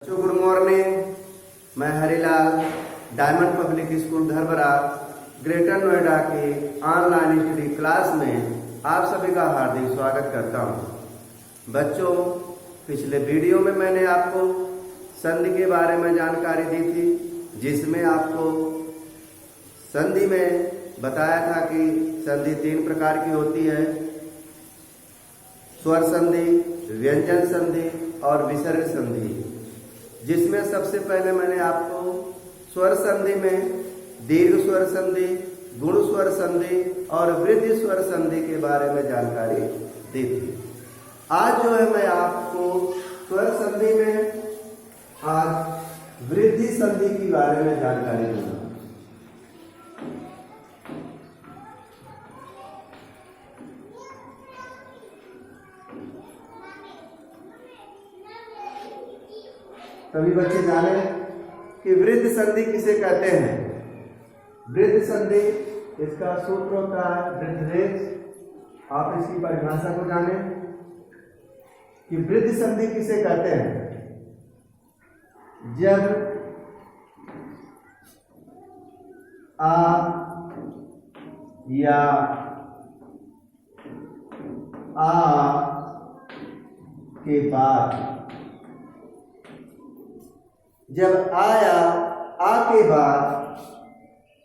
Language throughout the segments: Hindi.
बच्चों गुड मॉर्निंग। मैं Harilal diamond public school Dharbara greater Noida के ऑनलाइन स्टडी क्लास में आप सभी का हार्दिक स्वागत करता हूं। बच्चों, पिछले वीडियो में मैंने आपको संधि के बारे में जानकारी दी थी, जिसमें आपको संधि में बताया था कि संधि 3 प्रकार की होती है: स्वर संधि, व्यंजन संधि और विसर्ग संधि। जिसमें सबसे पहले मैंने आपको स्वर संधि में दीर्घ स्वर संधि, गुण स्वर संधि और वृद्धि स्वर संधि के बारे में जानकारी दी थी। आज जो है मैं आपको स्वर संधि में आज वृद्धि संधि के बारे में जानकारी दूंगा। सभी बच्चे जाने कि वृद्धि संधि किसे कहते हैं। वृद्धि संधि, इसका सूत्र होता है वृद्धरेख। आप इसकी परिभाषा को जाने कि वृद्धि संधि किसे कहते हैं। जब आ या आ के बाद, जब आया आ के बाद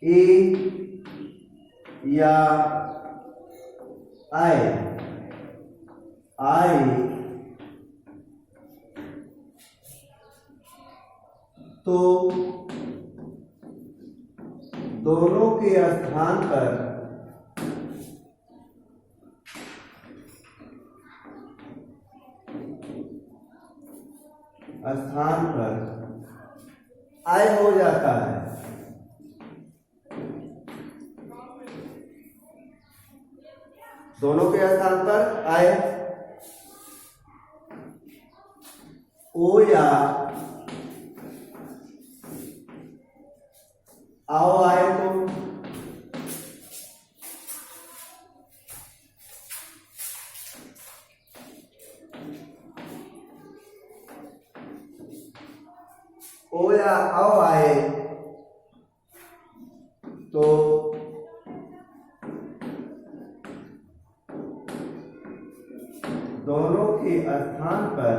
ए या आए तो दोनों के स्थान पर आय हो जाता है। दोनों के स्थान पर आय, ओ या आओ आए तो ओ या आओ आए तो दोनों के स्थान पर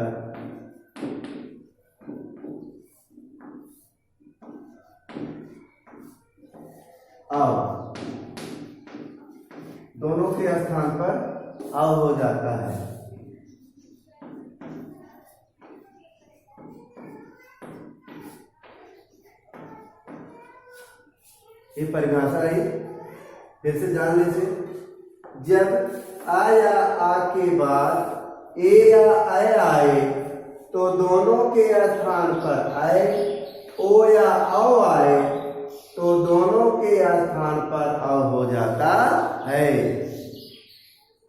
आओ, दोनों के स्थान पर आओ हो जाता है। ये परिभाषा रही, फिर से जान लीजिए। जब आ या आ के बाद ए या आए तो दोनों के स्थान पर आए, ओ या आओ आए तो दोनों के स्थान पर आओ हो जाता है।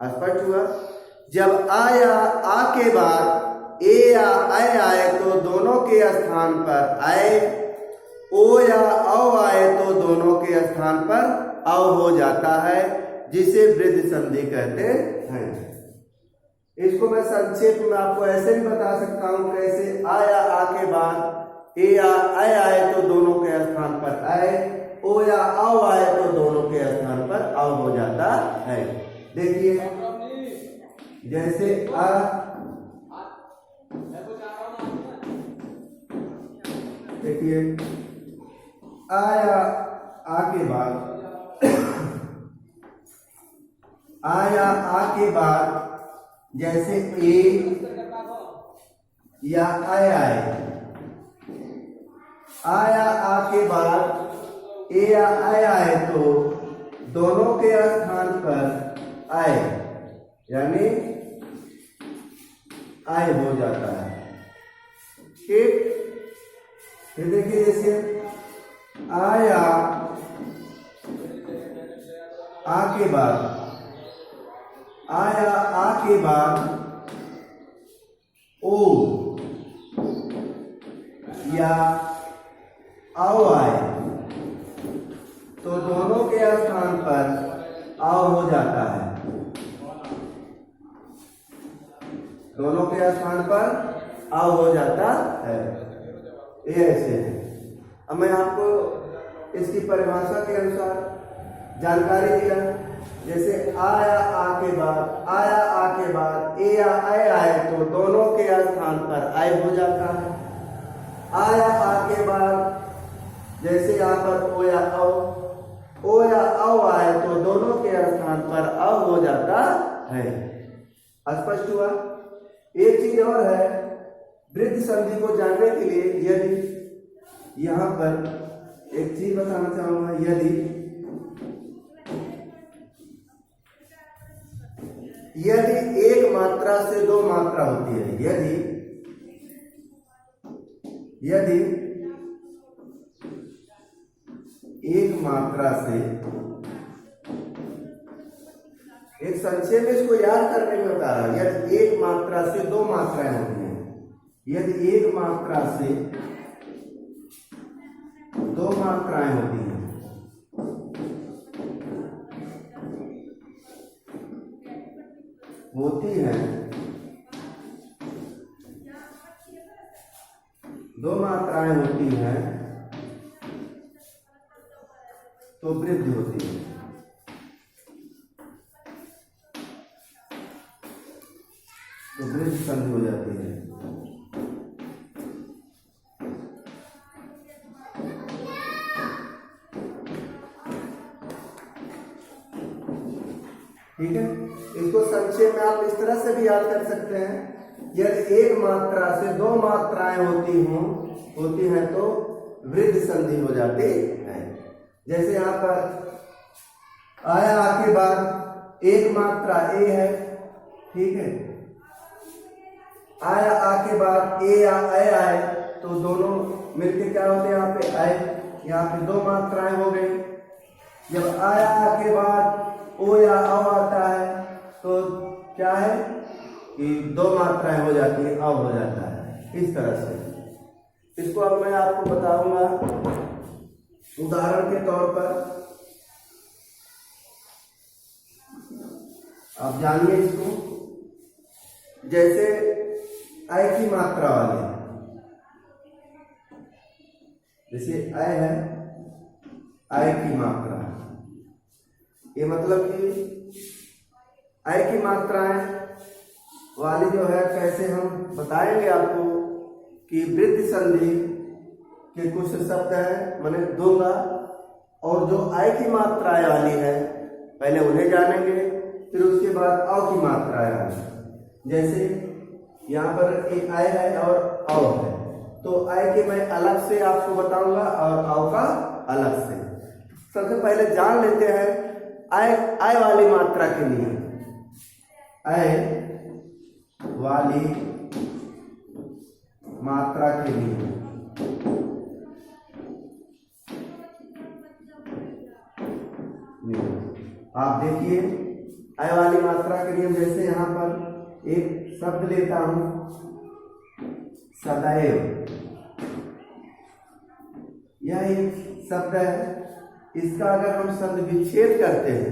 स्पष्ट हुआ। जब आ या आ के बाद ए या आए तो दोनों के स्थान पर आए, ओ या औ आए तो दोनों के स्थान पर औ हो जाता है, जिसे वृद्धि संधि कहते हैं। इसको मैं संक्षेप में आपको ऐसे भी बता सकता हूं, कैसे आ या आ के बाद ए या आए तो दोनों के स्थान पर आए, ओ या औ आए तो दोनों के स्थान पर औ हो जाता है। देखिए, जैसे आ, देखिए आया आ के बाद आया आ के बाद जैसे ए या आया आ के बाद ए या आया तो दोनों के स्थान पर आए, यानी आय हो जाता है। ठीक, फिर देखिए जैसे आया आ के बाद ओ या आओ आए तो दोनों के स्थान पर आओ हो जाता है। दोनों के स्थान पर आ हो जाता है। ये ऐसे है। अब मैं आपको इसकी परिभाषा के अनुसार जानकारी दिया, जैसे आया आ के बाद, आया आ के बाद ए या आए आए तो दोनों के स्थान पर आय हो जाता है। आया आ के बाद जैसे यहाँ पर ओ या औ आए तो दोनों के स्थान पर अ हो जाता है। स्पष्ट हुआ। एक चीज और है, वृद्ध संधि को जानने के लिए यदि यहाँ पर एक चीज बताना चाहूंगा, यदि एक मात्रा से दो मात्रा होती है, यदि एक मात्रा से, एक संक्षेप में इसको याद करने में बता रहा, यदि एक मात्रा से दो मात्राएं होती हैं, यदि एक मात्रा से दो मात्राएं होती हैं, दो मात्राएं होती हैं तो वृद्धि होती है। तो वृद्धि संधि हो जाती है। ठीक है, इसको संक्षेप में आप इस तरह से भी याद कर सकते हैं, यदि एक मात्रा से दो मात्राएं होती हैं तो वृद्धि संधि हो जाती है। जैसे यहाँ पर आया आ के बाद एक मात्रा ए है, ठीक है, आया आ के बाद ए या आए आए तो दोनों मिलके क्या होते हैं, यहाँ पे आए, यहाँ पे दो मात्राएं हो गई। जब आया आ के बाद ओ या औ आता है तो क्या है कि दो मात्राएं हो जाती है, औ हो जाता है। इस तरह से इसको अब मैं आपको बताऊंगा उदाहरण के तौर पर, आप जानिए इसको। जैसे आय की मात्रा वाले, जैसे आय है, आय की मात्रा, ये मतलब कि आय की मात्राएं वाली जो है, कैसे हम बताएंगे आपको कि वृद्धि संधि के कुछ शब्द है, मैंने दूंगा, और जो आय की मात्राएं वाली है पहले उन्हें जानेंगे, फिर उसके बाद अ की मात्राएं वाली। जैसे यहाँ पर एक आय है और अ है, तो आय के मैं अलग से आपको बताऊंगा और अ का अलग से। सबसे पहले जान लेते हैं आय वाली मात्रा के लिए। आय वाली मात्रा के लिए आप देखिए, आय वाली मात्रा के लिए जैसे यहाँ पर एक शब्द लेता हूं, सदैव, यह एक शब्द है। इसका अगर हम संधि विच्छेद करते हैं,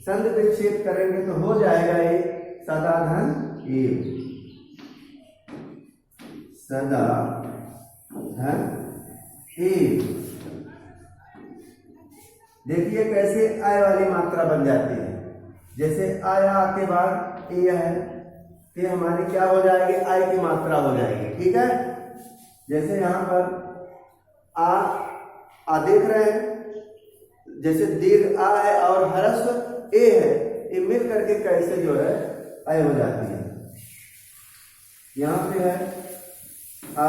संधि विच्छेद करेंगे तो हो जाएगा ये सदा धन एव, सदा धन एव। देखिए कैसे आय वाली मात्रा बन जाती है। जैसे आया के बाद ए है, तो हमारी क्या हो जाएगी, आय की मात्रा हो जाएगी। ठीक है, जैसे यहाँ पर आ देख रहे हैं, जैसे दीर्घ आ है और ह्रस्व ए है, ये मिल करके कैसे जो है आय हो जाती है। यहाँ पे है आ,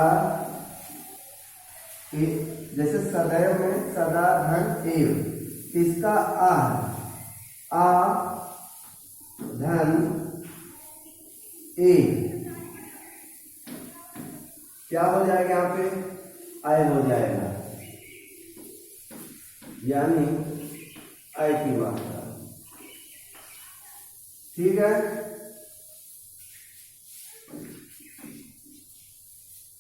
जैसे सदैव में सदा धन एव, इसका आ धन ए क्या हो जाएगा, यहाँ पे आय हो जाएगा, यानी आय की मात्रा। ठीक है,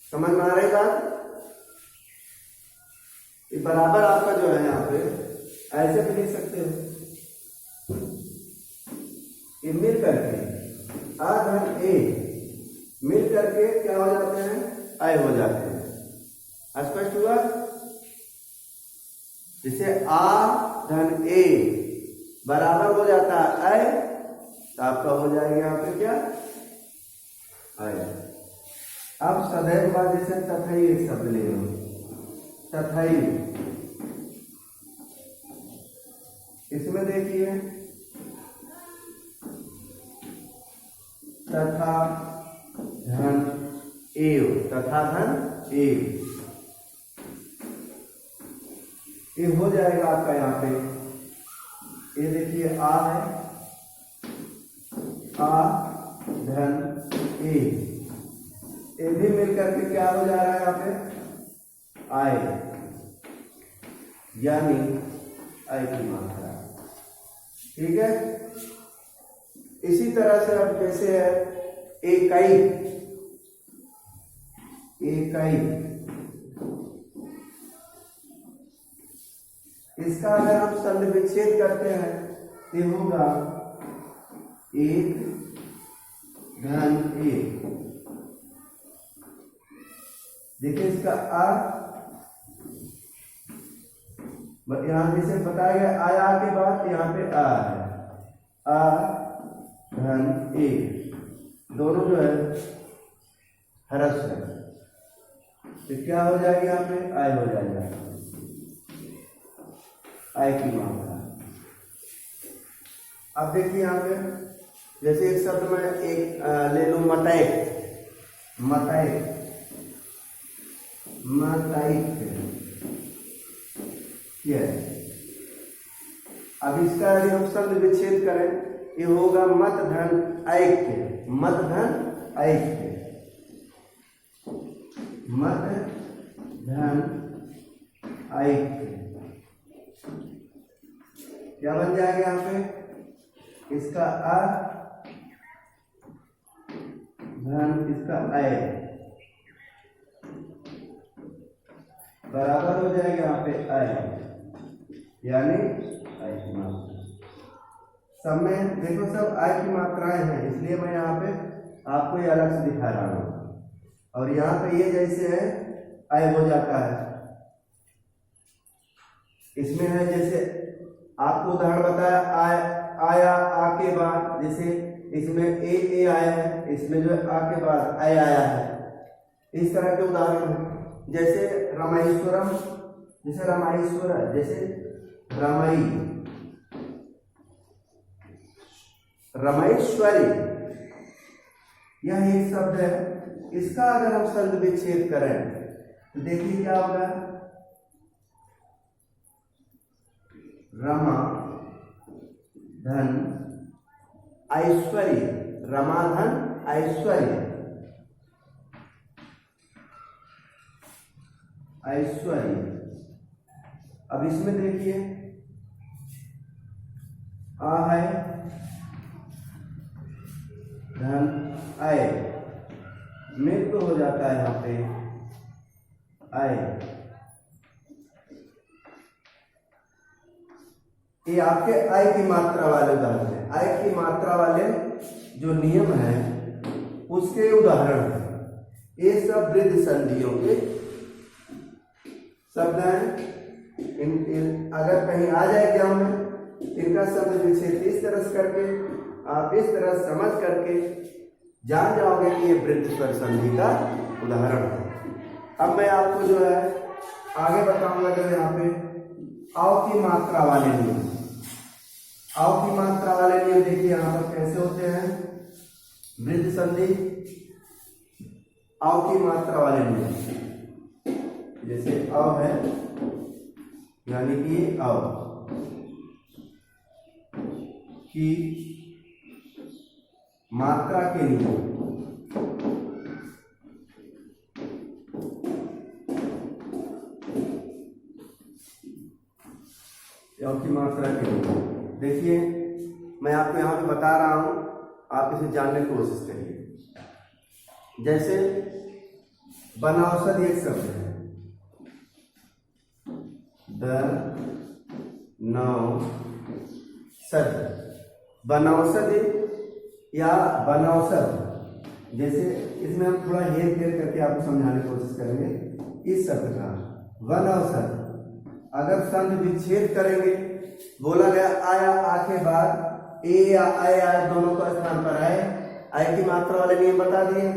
समझ में आ रही बात। ये बराबर आपका जो है यहाँ पे ऐसे भी लिख सकते हो, ये मिल करके आ धन ए मिल करके क्या हो जाते हैं, आय हो जाते हैं। जैसे आ धन ए बराबर हो जाता है अय, तो आपका हो जाएगा यहाँ पे क्या अय। अब सदैव का जैसे तथई एक शब्द ले लो, तथई, इसमें देखिए तथा धन एव, तथा धन एव, ये हो जाएगा आपका यहाँ पे। ये देखिए आ है, आ धन ए, ये भी मिलकर के क्या हो जा रहा है यहाँ पे आए, यानी आय की मात्रा। ठीक है, इसी तरह से अब जैसे है इकाई, इकाई, इसका अगर हम शब्द विच्छेद करते हैं तो होगा एक धन एक। देखिए इसका आ, यहां जैसे बताया गया आया के बाद यहाँ पे आ है, आ धन एक, दोनों जो है हरस है, तो क्या हो जाएगा यहाँ पे आय हो जाएगा, आय की मात्रा। अब देखिए यहाँ पे जैसे एक शब्द में एक ले लो मटैक, मटैक, मटैक, अब इसका यदि हम शब्द विच्छेद करें ये होगा मत धन ऐक्य, मत धन ऐक्य, मत धन ऐक्य, क्या बन जाएगा यहाँ पे इसका अ धन इसका अय बराबर हो जाएगा यहाँ पे अय, यानी आय की मात्रा। सब में देखो सब आय की मात्राएं हैं, इसलिए मैं यहाँ पे आपको ये अलग से दिखा रहा हूँ। और यहाँ पे ये जैसे है आय हो जाता है, इसमें है जैसे आपको उदाहरण बताया आय, आया आ के बाद, जैसे इसमें ए आया है, इसमें जो आ के बाद आय आया है, इस तरह के उदाहरण है। जैसे रमेश्वरम, जैसे रमेश्वर, जैसे रमई, रमेश्वरी, यह एक शब्द है। इसका अगर हम शब्द विच्छेद करें तो देखिए क्या होगा, रमा धन ऐश्वर्य, रमा धन ऐश्वर्य, ऐश्वर्य। अब इसमें देखिए आ है धन आय, मिल तो हो जाता है यहाँ पे आय। ये आपके आय की मात्रा वाले उदाहरण है, आय की मात्रा वाले जो नियम है उसके उदाहरण है। ये सब वृद्ध संधियों के शब्द हैं। अगर कहीं आ जाए एग्जाम में इनका शब्द विच्छेद इस तरह से करके आप इस तरह समझ करके जान जाओगे कि ये वृद्ध स्वर संधि का उदाहरण है। अब मैं आपको जो है आगे बताऊंगा जो यहाँ पे आव की मात्रा वाले नियम, आव की मात्रा वाले नियम देखिए यहाँ पर कैसे होते हैं। वृद्ध संधि आव की मात्रा वाले नियम, जैसे अव है यानी कि अव की मात्रा के नियम, अव की मात्रा के नियम देखिए मैं आपको यहाँ पे बता रहा हूं, आप इसे जानने की कोशिश करिए। जैसे बनौषधि एक शब्द है, बनौषधि या बनौषध, जैसे इसमें हम थोड़ा हेर फेर करके आपको समझाने की कोशिश करेंगे। इस शब्द का बनौषध अगर संधि विच्छेद करेंगे, बोला गया आया आ के बाद ए या आए आए दोनों का स्थान पर आए, आय की मात्रा वाले नियम बता दिए।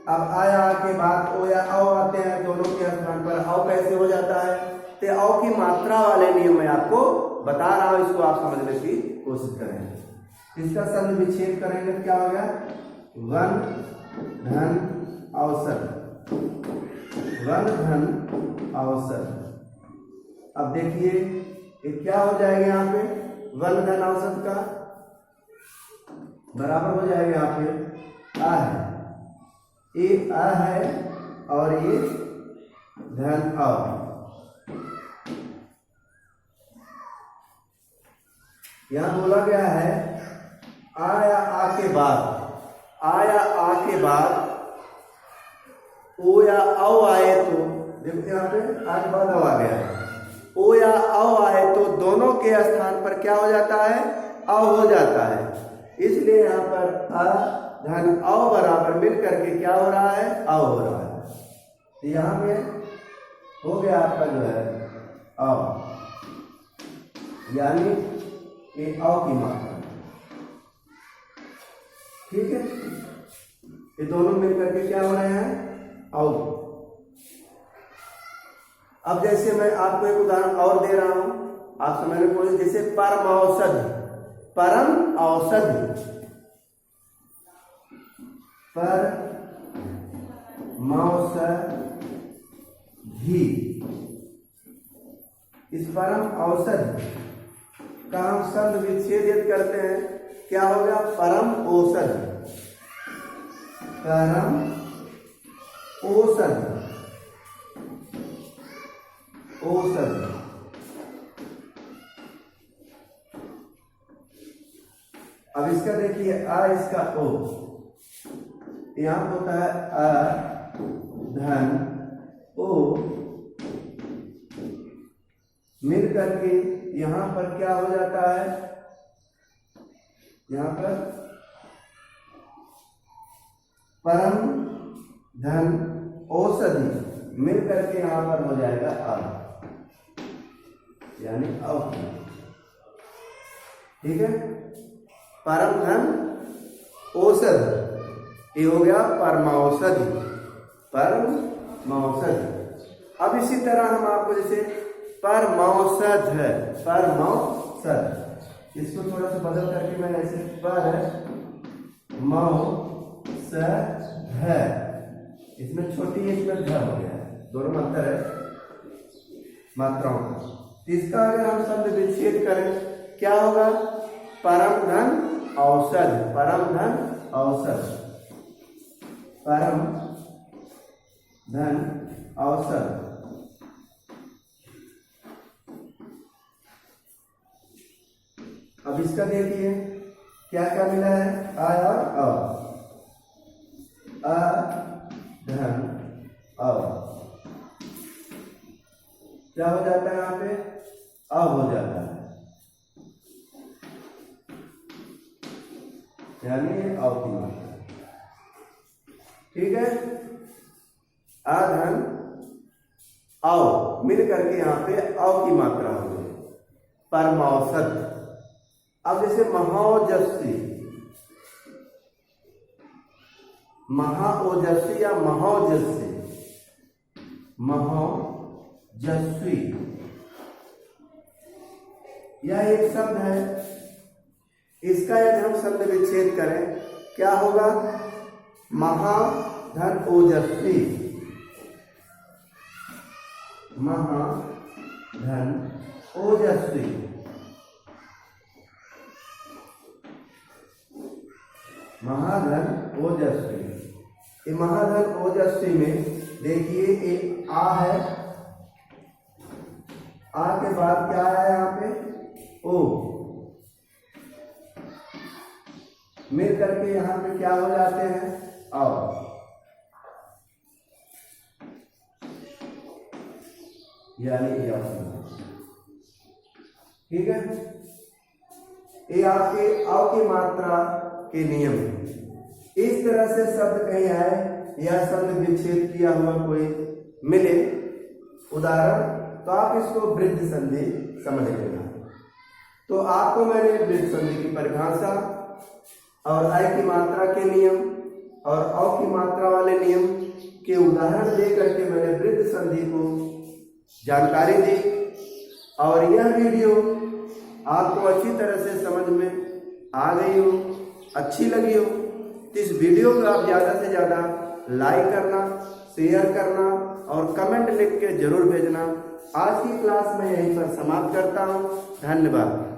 अब आया आ के बाद ओ या औ आते हैं, दोनों के स्थान पर औ कैसे हो जाता है, तो औ की मात्रा वाले नियम मैं आपको बता रहा हूं, इसको आप समझने की कोशिश करें। इसका संधि विच्छेद करेंगे तो क्या हो गया, वन धन औसत, वन धन औसत। अब देखिए ये क्या हो जाएगा, यहाँ पे वन धन औसत का बराबर हो जाएगा, यहाँ पे आ है, ये आ है और ये धन औ। यहां बोला गया है आ या आ के बाद, आ या आ के बाद ओ या औ आए तो, देखो यहाँ पे आ के बाद औ आ गया है, ओ या औ आए तो दोनों के स्थान पर क्या हो जाता है, औ हो जाता है। इसलिए यहाँ पर आ धन औ बराबर मिल करके क्या हो रहा है, औ हो रहा है। तो यहाँ में हो गया आपका जो है औ, यानी ये औ की मात्रा, ठीक है। ये दोनों मिल करके क्या हो रहे हैं, औ। अब जैसे मैं आपको एक उदाहरण और दे रहा हूं, आप समझने की कोशिश, जैसे परम औषधि, परम औषधि, पर मौसधी, इस परम औषधि का हम संधि विच्छेद करते हैं, क्या होगा, परम औषधि, परम औषधि, औषधि। अब इसका देखिए आ, इसका ओ, यहां होता है आ धन ओ, मिल करके यहां पर क्या हो जाता है, यहां पर परम धन औषधि मिल करके यहां पर हो जाएगा आ, यानी औ, ठीक है। परम धन औषधि, ये हो गया परमौषधि, परमौषधि। अब इसी तरह हम आपको जैसे परमौषध है, परमौषध, इसको थोड़ा सा बदल करके मैं ऐसे पर मौषध है, इसमें छोटी है, इसमें ध हो गया है, दोनों में अंतर है मात्राओं का। इसका अगर हम शब्द विच्छेद करें क्या होगा, परम धन औषध, परम धन औषध, परम धन औषध। अब इसका देखिए क्या क्या मिला है, आ और अ, धन अ, क्या हो जाता है, यहाँ पे अ हो जाता है, यानी अ की मात्रा, ठीक है। आ धन औ मिल करके यहाँ पे औ की मात्रा हो गई, परमौषध। अब जैसे महाओजस्वी, महाओजस्वी या महाओजस्वी, महाओजस्वी, यह एक शब्द है, इसका यदि हम शब्द विच्छेद करें क्या होगा, महाधन ओजस्वी, महाधन ओजस्वी, महाधन ओजस्वी। ये महाधन ओजस्वी में देखिए एक आ है, आ के बाद क्या आया यहाँ पे, ओ, मिल करके यहां पे क्या हो जाते हैं, और यानी यह, ठीक है। ये आपके अ की मात्रा के नियम है। इस तरह से शब्द कहीं आए या शब्द विच्छेद किया हुआ कोई मिले, उदाहरण तो आप इसको वृद्ध संधि समझ लेना। तो आपको मैंने वृद्ध संधि की परिभाषा और अय की मात्रा के नियम और अ की मात्रा वाले नियम के उदाहरण दे करके मैंने वृद्ध संधि को जानकारी दी। और यह वीडियो आपको अच्छी तरह से समझ में आ गई हो, अच्छी लगी हो, तो इस वीडियो को आप ज़्यादा से ज़्यादा लाइक करना, शेयर करना और कमेंट लिख के जरूर भेजना। आज की क्लास में यहीं पर समाप्त करता हूँ। धन्यवाद।